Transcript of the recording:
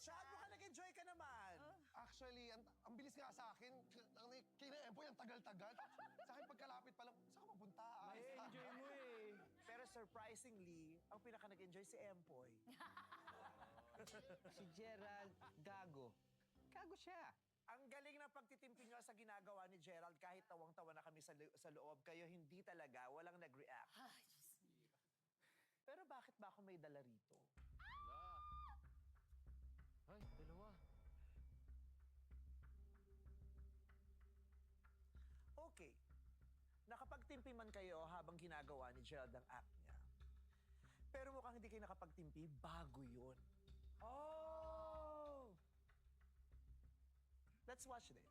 Chad, mukhang nag-enjoy ka naman. Actually, ang bilis nga sa akin. Kina Empoy, ang tagal-tagal. Sa akin, pagkalapit pa lang, saan ka mapunta? Enjoy mo eh. Pero surprisingly, ang pinaka nag-enjoy si Empoy. Si Gerald, gago. Gago siya. Ang galing ng pagtitimpi nyo sa ginagawa ni Gerald, kahit tawang-tawa na kami sa loob, kayo hindi talaga, walang nag-react. Ay, Diyos me. Pero bakit ba ako may dala rito? Ay, dalawa. Okay. Nakapagtimpi man kayo habang ginagawa ni Gerald ang act niya. Pero mukhang hindi kayo nakapagtimpi, bago yun. Oh! Let's watch this.